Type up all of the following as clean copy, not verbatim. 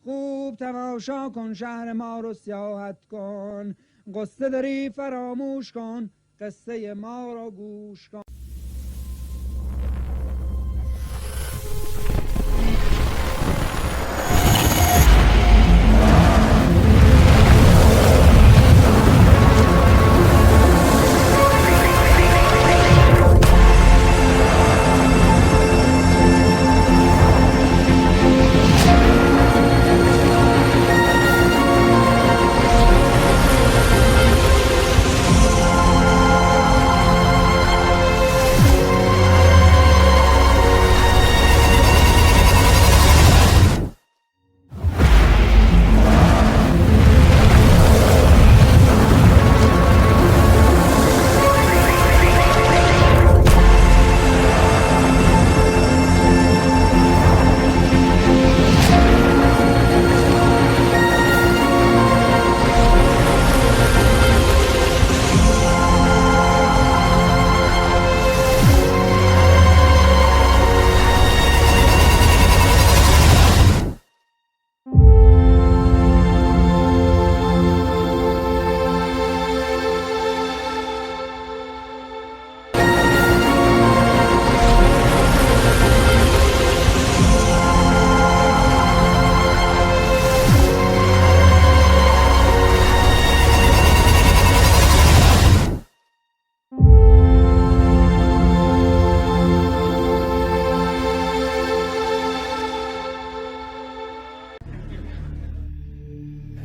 خوب تماشا کن شهر ما رو سیاحت کن، قصه داری فراموش کن، قصه ما رو گوش کن.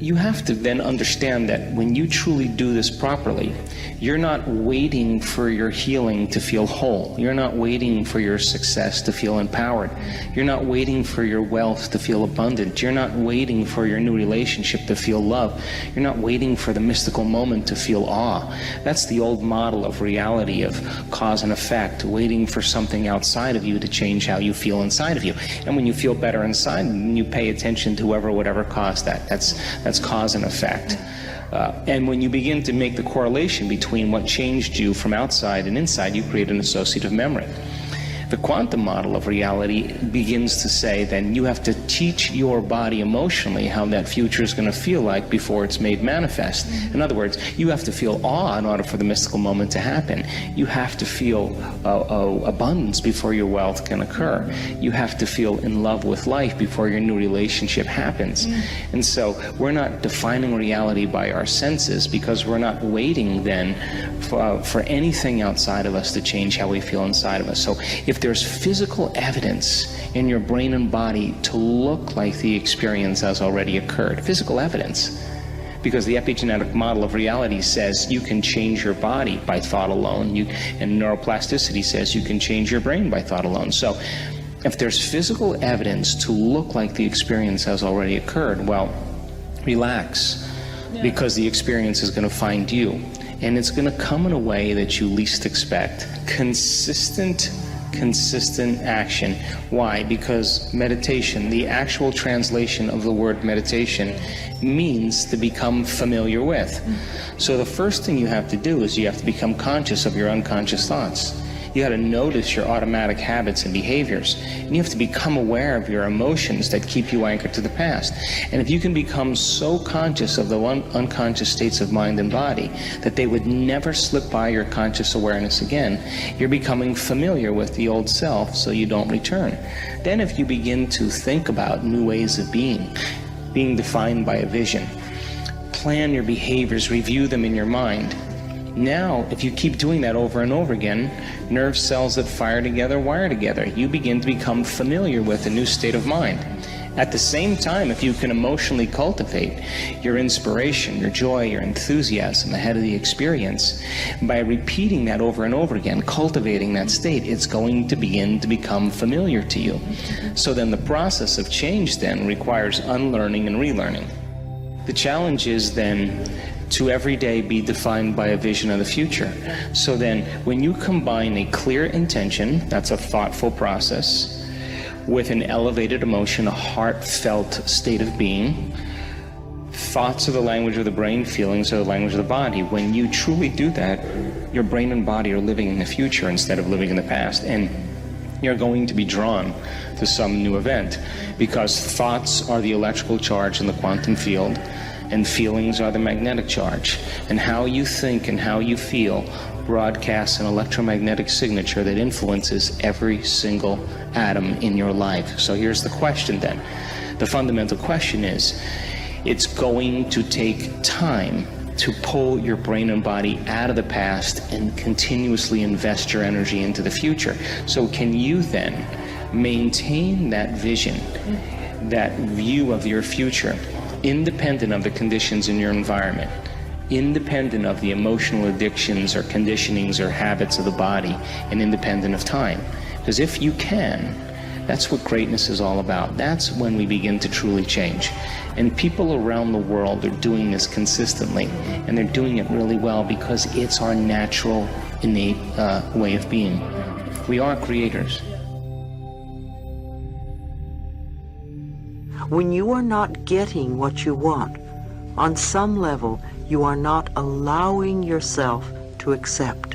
You have to then understand that when you truly do this properly, you're not waiting for your healing to feel whole. You're not waiting for your success to feel empowered. You're not waiting for your wealth to feel abundant. You're not waiting for your new relationship to feel love. You're not waiting for the mystical moment to feel awe. That's the old model of reality, of cause and effect, waiting for something outside of you to change how you feel inside of you. And when you feel better inside, you pay attention to whatever caused that. That's cause and effect. And when you begin to make the correlation between what changed you from outside and inside, you create an associative memory. The quantum model of reality begins to say then you have to teach your body emotionally how that future is going to feel like before it's made manifest. In other words, you have to feel awe in order for the mystical moment to happen. You have to feel abundance before your wealth can occur. You have to feel in love with life before your new relationship happens. And so we're not defining reality by our senses because we're not waiting then for anything outside of us to change how we feel inside of us. So if there's physical evidence in your brain and body to look like the experience has already occurred, physical evidence, because the epigenetic model of reality says you can change your body by thought alone, and neuroplasticity says you can change your brain by thought alone. So if there's physical evidence to look like the experience has already occurred, well, relax, because the experience is going to find you, and it's going to come in a way that you least expect. Consistent action. Why? Because meditation, the actual translation of the word meditation, means to become familiar with. So the first thing you have to do is you have to become conscious of your unconscious thoughts. You got to notice your automatic habits and behaviors. And you have to become aware of your emotions that keep you anchored to the past. And if you can become so conscious of the unconscious states of mind and body that they would never slip by your conscious awareness again, you're becoming familiar with the old self so you don't return. Then if you begin to think about new ways of being defined by a vision, plan your behaviors, review them in your mind. Now, if you keep doing that over and over again, nerve cells that fire together wire together. You begin to become familiar with a new state of mind. At the same time, if you can emotionally cultivate your inspiration, your joy, your enthusiasm ahead of the experience, by repeating that over and over again, cultivating that state, it's going to begin to become familiar to you. So then the process of change then requires unlearning and relearning. The challenge is then to every day be defined by a vision of the future. So then when you combine a clear intention, that's a thoughtful process, with an elevated emotion, a heartfelt state of being, thoughts are the language of the brain, feelings are the language of the body. When you truly do that, your brain and body are living in the future instead of living in the past. And you're going to be drawn to some new event, because thoughts are the electrical charge in the quantum field and feelings are the magnetic charge. And how you think and how you feel broadcasts an electromagnetic signature that influences every single atom in your life. So here's the question then. The fundamental question is, it's going to take time to pull your brain and body out of the past and continuously invest your energy into the future. So can you then maintain that vision, that view of your future, independent of the conditions in your environment, independent of the emotional addictions or conditionings or habits of the body, and independent of time? Because if you can, that's what greatness is all about. That's when we begin to truly change. And people around the world are doing this consistently, and they're doing it really well because it's our natural, innate way of being. We are creators. When you are not getting what you want, on some level, you are not allowing yourself to accept.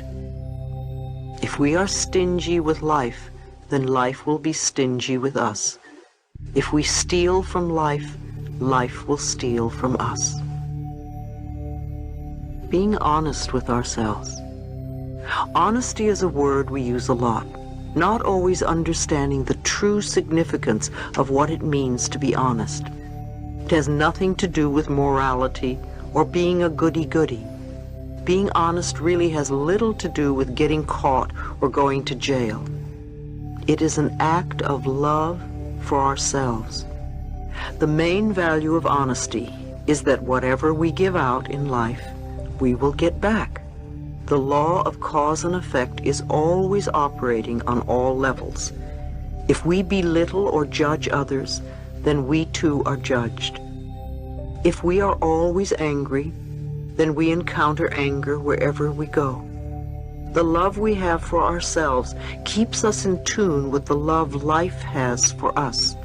If we are stingy with life, then life will be stingy with us. If we steal from life, life will steal from us. Being honest with ourselves. Honesty is a word we use a lot, not always understanding the true significance of what it means to be honest. It has nothing to do with morality or being a goody-goody. Being honest really has little to do with getting caught or going to jail. It is an act of love for ourselves. The main value of honesty is that whatever we give out in life, we will get back. The law of cause and effect is always operating on all levels. If we belittle or judge others, then we too are judged. If we are always angry, then we encounter anger wherever we go. The love we have for ourselves keeps us in tune with the love life has for us.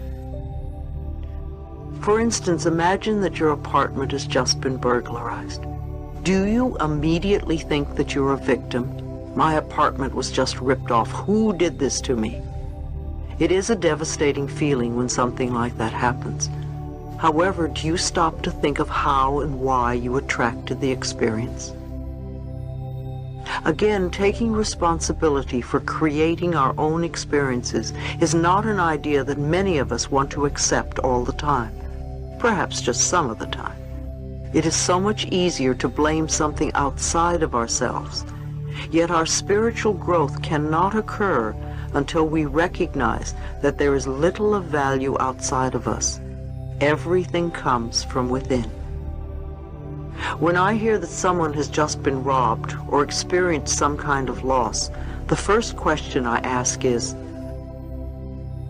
For instance, imagine that your apartment has just been burglarized. Do you immediately think that you're a victim? My apartment was just ripped off. Who did this to me? It is a devastating feeling when something like that happens. However, do you stop to think of how and why you attracted the experience? Again, taking responsibility for creating our own experiences is not an idea that many of us want to accept all the time, perhaps just some of the time. It is so much easier to blame something outside of ourselves. Yet our spiritual growth cannot occur until we recognize that there is little of value outside of us. Everything comes from within. When I hear that someone has just been robbed or experienced some kind of loss, the first question I ask is,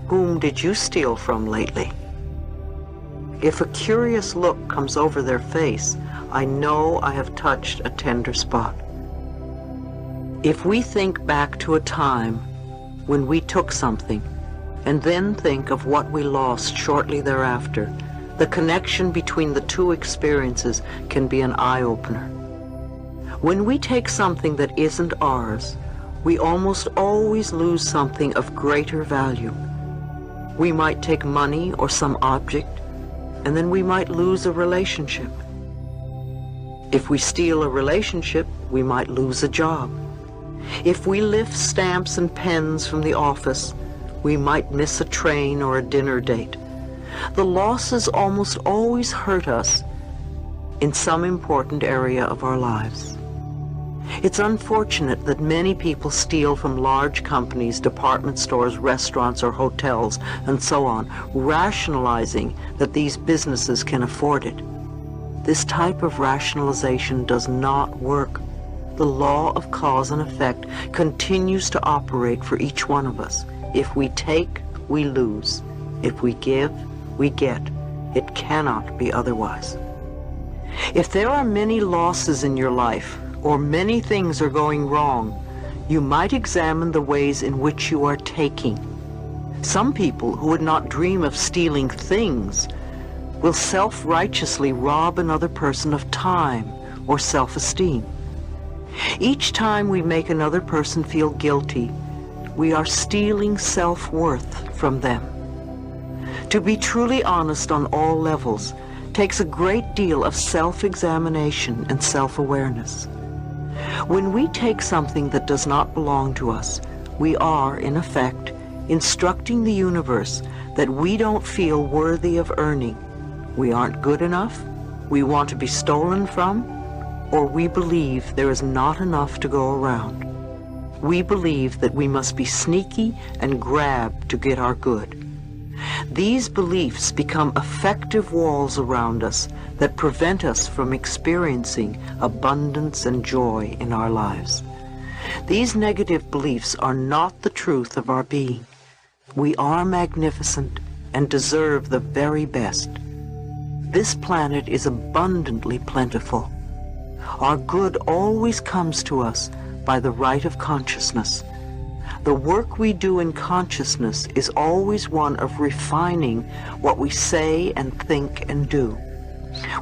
whom did you steal from lately? If a curious look comes over their face, I know I have touched a tender spot. If we think back to a time when we took something, and then think of what we lost shortly thereafter, the connection between the two experiences can be an eye-opener. When we take something that isn't ours, we almost always lose something of greater value. We might take money or some object, and then we might lose a relationship. If we steal a relationship, we might lose a job. If we lift stamps and pens from the office, we might miss a train or a dinner date. The losses almost always hurt us in some important area of our lives. It's unfortunate that many people steal from large companies, department stores, restaurants, or hotels, and so on, rationalizing that these businesses can afford it. This type of rationalization does not work. The law of cause and effect continues to operate for each one of us. If we take, we lose. If we give, we get. It cannot be otherwise. If there are many losses in your life, or many things are going wrong, you might examine the ways in which you are taking. Some people who would not dream of stealing things will self-righteously rob another person of time or self-esteem. Each time we make another person feel guilty, we are stealing self-worth from them. To be truly honest on all levels takes a great deal of self-examination and self-awareness. When we take something that does not belong to us, we are, in effect, instructing the universe that we don't feel worthy of earning. We aren't good enough, we want to be stolen from, or we believe there is not enough to go around. We believe that we must be sneaky and grab to get our good. These beliefs become effective walls around us that prevent us from experiencing abundance and joy in our lives. These negative beliefs are not the truth of our being. We are magnificent and deserve the very best. This planet is abundantly plentiful. Our good always comes to us by the right of consciousness. The work we do in consciousness is always one of refining what we say and think and do.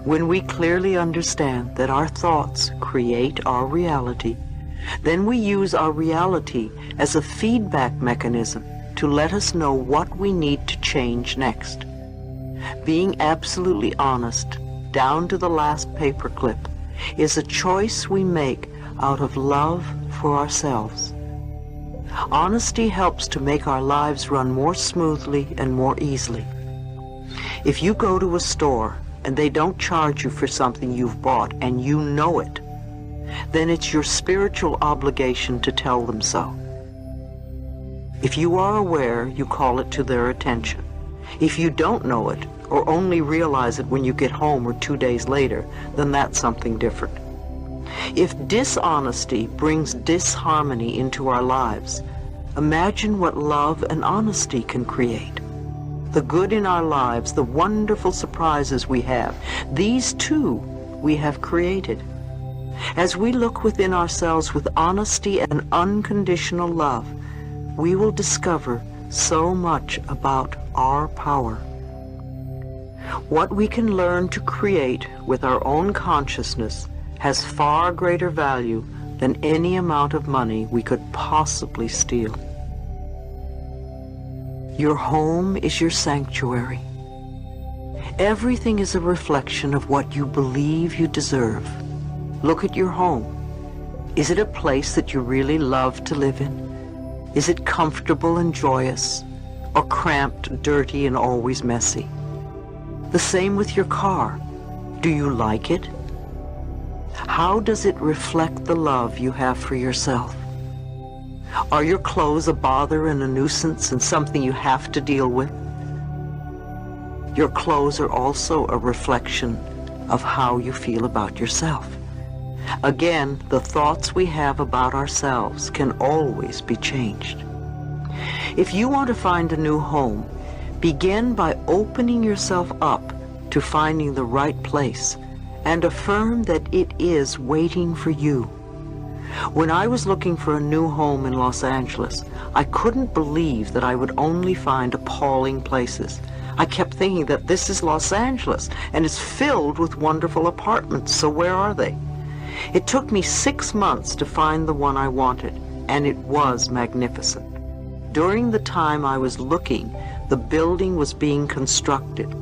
When we clearly understand that our thoughts create our reality, then we use our reality as a feedback mechanism to let us know what we need to change next. Being absolutely honest, down to the last paperclip, is a choice we make out of love for ourselves. Honesty helps to make our lives run more smoothly and more easily. If you go to a store and they don't charge you for something you've bought and you know it, then it's your spiritual obligation to tell them so. If you are aware, you call it to their attention. If you don't know it, or only realize it when you get home or 2 days later, then that's something different. If dishonesty brings disharmony into our lives, imagine what love and honesty can create. The good in our lives, the wonderful surprises we have, these too we have created. As we look within ourselves with honesty and unconditional love, we will discover so much about our power. What we can learn to create with our own consciousness has far greater value than any amount of money we could possibly steal. Your home is your sanctuary. Everything is a reflection of what you believe you deserve. Look at your home. Is it a place that you really love to live in? Is it comfortable and joyous, or cramped, dirty, and always messy? The same with your car. Do you like it? How does it reflect the love you have for yourself? Are your clothes a bother and a nuisance and something you have to deal with? Your clothes are also a reflection of how you feel about yourself. Again, the thoughts we have about ourselves can always be changed. If you want to find a new home, begin by opening yourself up to finding the right place and affirm that it is waiting for you. When I was looking for a new home in Los Angeles, I couldn't believe that I would only find appalling places. I kept thinking that this is Los Angeles and it's filled with wonderful apartments, so where are they? It took me 6 months to find the one I wanted, and it was magnificent. During the time I was looking, the building was being constructed,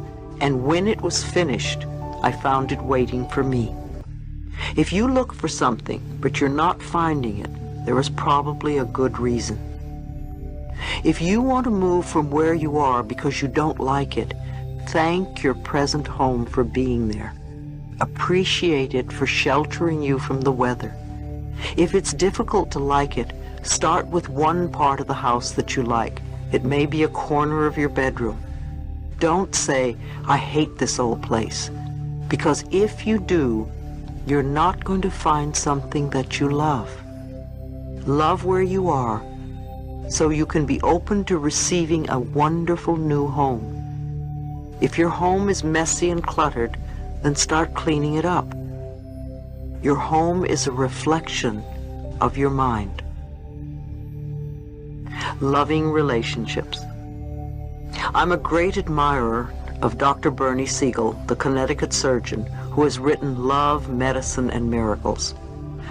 and when it was finished, I found it waiting for me. If you look for something, but you're not finding it, there is probably a good reason. If you want to move from where you are because you don't like it, thank your present home for being there. Appreciate it for sheltering you from the weather. If it's difficult to like it, start with one part of the house that you like. It may be a corner of your bedroom. Don't say, I hate this old place, because if you do, you're not going to find something that you love. Love where you are, so you can be open to receiving a wonderful new home. If your home is messy and cluttered, then start cleaning it up. Your home is a reflection of your mind. Loving relationships. I'm a great admirer of Dr. Bernie Siegel, the Connecticut surgeon, who has written Love, Medicine, and Miracles.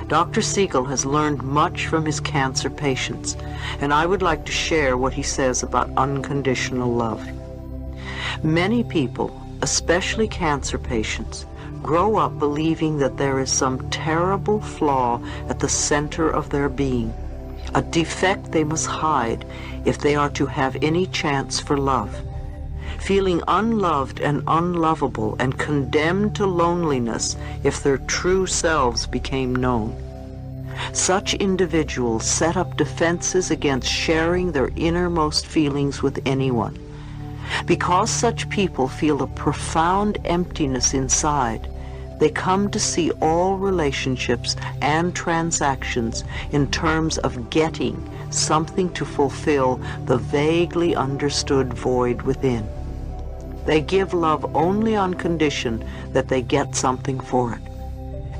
Dr. Siegel has learned much from his cancer patients, and I would like to share what he says about unconditional love. Many people, especially cancer patients, grow up believing that there is some terrible flaw at the center of their being, a defect they must hide if they are to have any chance for love. Feeling unloved and unlovable and condemned to loneliness if their true selves became known. Such individuals set up defenses against sharing their innermost feelings with anyone. Because such people feel a profound emptiness inside, they come to see all relationships and transactions in terms of getting something to fulfill the vaguely understood void within. They give love only on condition that they get something for it.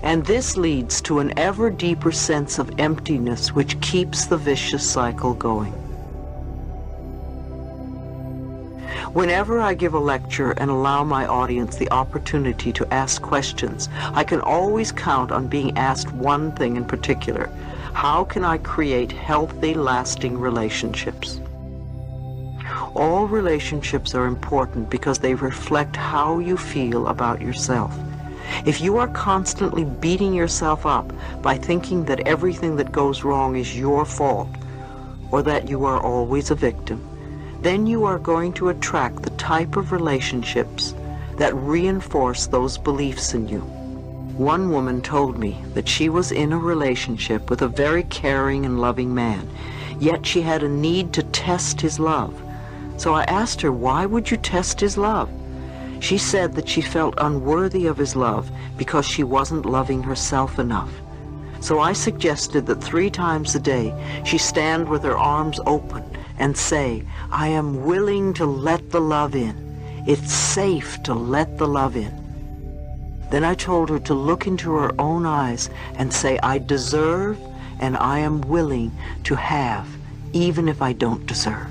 And this leads to an ever deeper sense of emptiness which keeps the vicious cycle going. Whenever I give a lecture and allow my audience the opportunity to ask questions, I can always count on being asked one thing in particular: how can I create healthy, lasting relationships? All relationships are important because they reflect how you feel about yourself. If you are constantly beating yourself up by thinking that everything that goes wrong is your fault, or that you are always a victim, then you are going to attract the type of relationships that reinforce those beliefs in you. One woman told me that she was in a relationship with a very caring and loving man, yet she had a need to test his love. So I asked her, why would you test his love? She said that she felt unworthy of his love because she wasn't loving herself enough. So I suggested that 3 times a day she stand with her arms open and say, I am willing to let the love in. It's safe to let the love in. Then I told her to look into her own eyes and say, I deserve and I am willing to have, even if I don't deserve.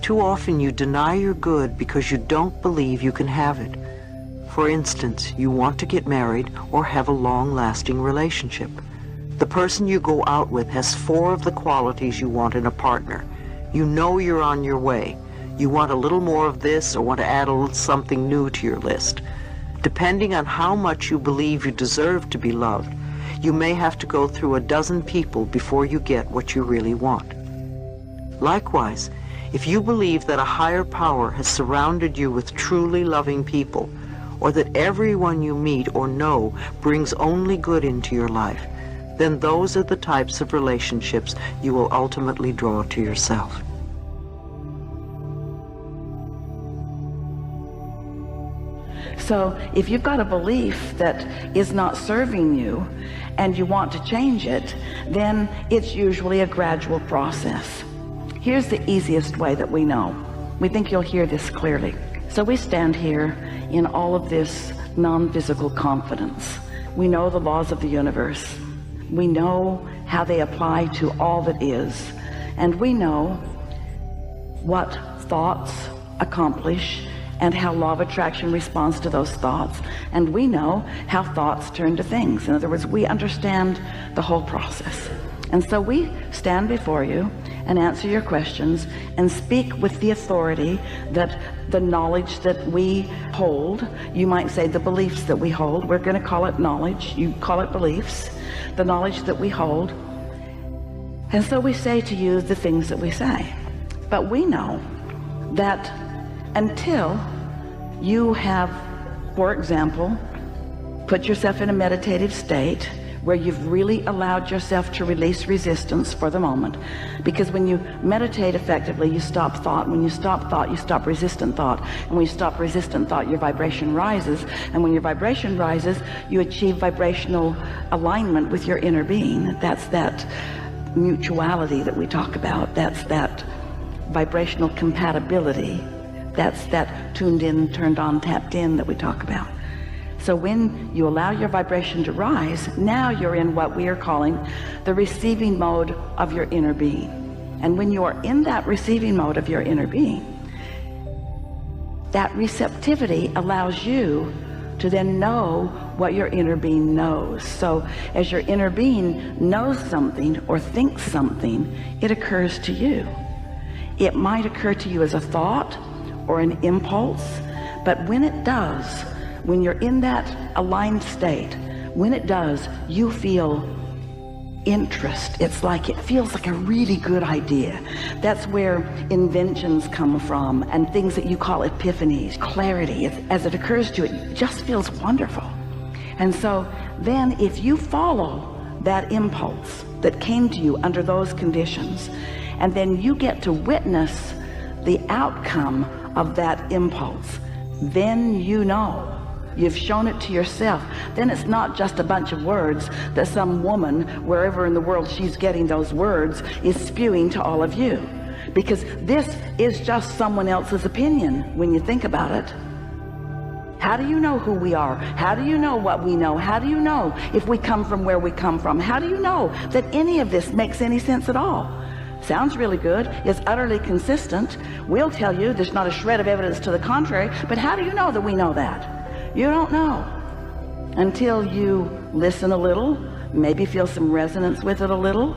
Too often you deny your good because you don't believe you can have it. For instance, you want to get married or have a long-lasting relationship. The person you go out with has 4 of the qualities you want in a partner. You know you're on your way. You want a little more of this or want to add a little something new to your list. Depending on how much you believe you deserve to be loved, you may have to go through a dozen people before you get what you really want. Likewise, if you believe that a higher power has surrounded you with truly loving people, or that everyone you meet or know brings only good into your life, then those are the types of relationships you will ultimately draw to yourself. So if you've got a belief that is not serving you and you want to change it, then it's usually a gradual process. Here's the easiest way that we know. We think you'll hear this clearly. So we stand here in all of this non-physical confidence. We know the laws of the universe. We know how they apply to all that is. And we know what thoughts accomplish and how law of attraction responds to those thoughts. And we know how thoughts turn to things. In other words, we understand the whole process. And so we stand before you and answer your questions and speak with the authority that the knowledge that we hold, you might say the beliefs that we hold, we're going to call it knowledge, you call it beliefs, the knowledge that we hold. And so we say to you the things that we say. But we know that until you have, for example, put yourself in a meditative state where you've really allowed yourself to release resistance for the moment. Because when you meditate effectively, you stop thought. When you stop thought, you stop resistant thought. And when you stop resistant thought, your vibration rises. And when your vibration rises, you achieve vibrational alignment with your inner being. That's that mutuality that we talk about. That's that vibrational compatibility. That's that tuned in, turned on, tapped in that we talk about. So when you allow your vibration to rise, now you're in what we are calling the receiving mode of your inner being. And when you are in that receiving mode of your inner being, that receptivity allows you to then know what your inner being knows. So as your inner being knows something or thinks something, it occurs to you. It might occur to you as a thought or an impulse, but when it does, when you're in that aligned state, when it does, you feel interest. It's like it feels like a really good idea. That's where inventions come from, and things that you call epiphanies, clarity. As it occurs to you, it just feels wonderful. And so then if you follow that impulse that came to you under those conditions, and then you get to witness the outcome of that impulse, then you know. You've shown it to yourself. Then it's not just a bunch of words that some woman, wherever in the world she's getting those words, is spewing to all of you. Because this is just someone else's opinion when you think about it. How do you know who we are? How do you know what we know? How do you know if we come from where we come from? How do you know that any of this makes any sense at all? Sounds really good. It's utterly consistent. We'll tell you there's not a shred of evidence to the contrary, but how do you know that we know that? You don't know until you listen a little, maybe feel some resonance with it a little,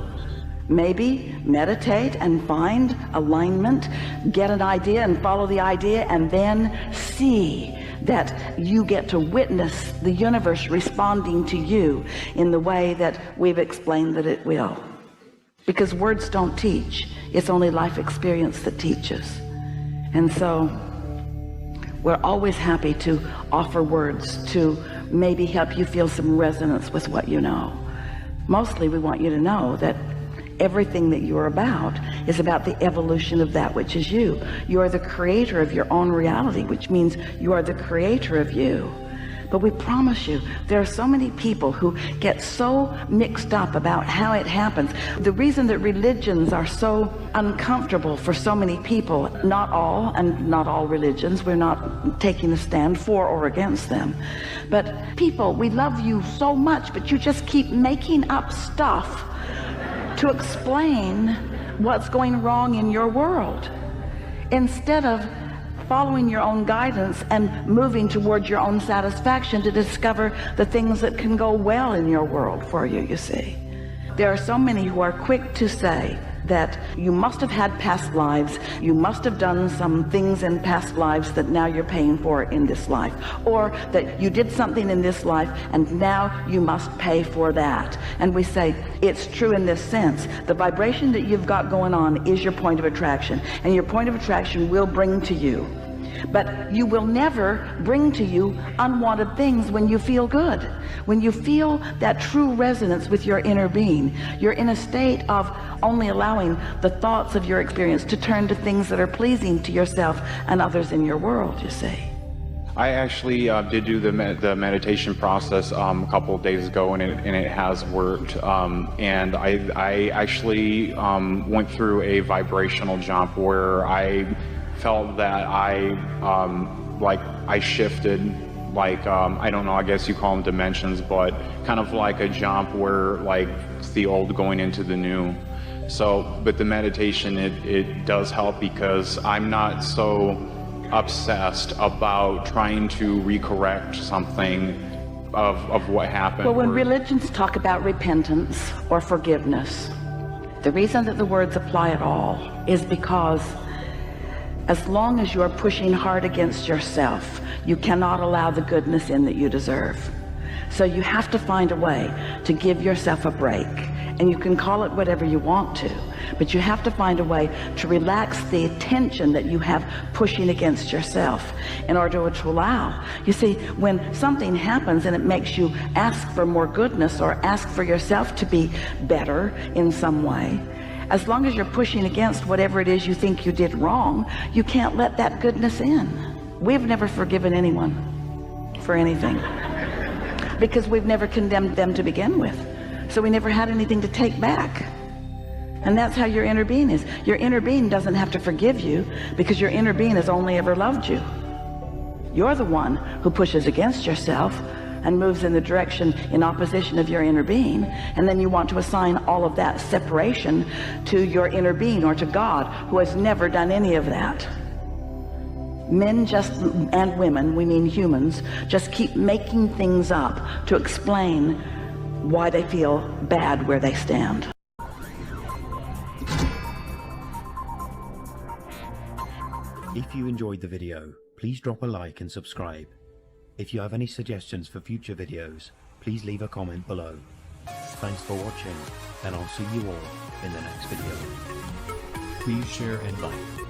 maybe meditate and find alignment, get an idea and follow the idea, and then see that you get to witness the universe responding to you in the way that we've explained that it will. Because words don't teach. It's only life experience that teaches. And so we're always happy to offer words to maybe help you feel some resonance with what you know. Mostly we want you to know that everything that you're about is about the evolution of that which is you. You are the creator of your own reality, which means you are the creator of you. But we promise you, there are so many people who get so mixed up about how it happens. The reason that religions are so uncomfortable for so many people, not all, and not all religions, we're not taking a stand for or against them. But people, we love you so much, but you just keep making up stuff to explain what's going wrong in your world, instead of following your own guidance and moving towards your own satisfaction to discover the things that can go well in your world for you, you see. There are so many who are quick to say that you must have had past lives, you must have done some things in past lives that now you're paying for in this life, or that you did something in this life and now you must pay for that. And we say it's true in this sense. The vibration that you've got going on is your point of attraction, and your point of attraction will bring to you. But you will never bring to you unwanted things when you feel good. When you feel that true resonance with your inner being, you're in a state of only allowing the thoughts of your experience to turn to things that are pleasing to yourself and others in your world, you see. I actually did do the meditation process a couple of days ago, and it has worked. And I actually went through a vibrational jump where I felt that I shifted, I don't know, I guess you call them dimensions, but kind of like a jump where it's the old going into the new. So, but the meditation, it does help because I'm not so obsessed about trying to recorrect something of what happened. Well, when religions talk about repentance or forgiveness, the reason that the words apply at all is because as long as you are pushing hard against yourself, you cannot allow the goodness in that you deserve. So you have to find a way to give yourself a break. And you can call it whatever you want to, but you have to find a way to relax the tension that you have pushing against yourself in order to allow. You see, when something happens and it makes you ask for more goodness or ask for yourself to be better in some way, as long as you're pushing against whatever it is you think you did wrong, you can't let that goodness in. We've never forgiven anyone for anything because we've never condemned them to begin with. So we never had anything to take back. And that's how your inner being is. Your inner being doesn't have to forgive you because your inner being has only ever loved you. You're the one who pushes against yourself and moves in the direction in opposition of your inner being, and then you want to assign all of that separation to your inner being or to God, who has never done any of that. Men just, and women, we mean humans, just keep making things up to explain why they feel bad where they stand. If you enjoyed the video, please drop a like and subscribe. If you have any suggestions for future videos, please leave a comment below. Thanks for watching, and I'll see you all in the next video. Please share and like.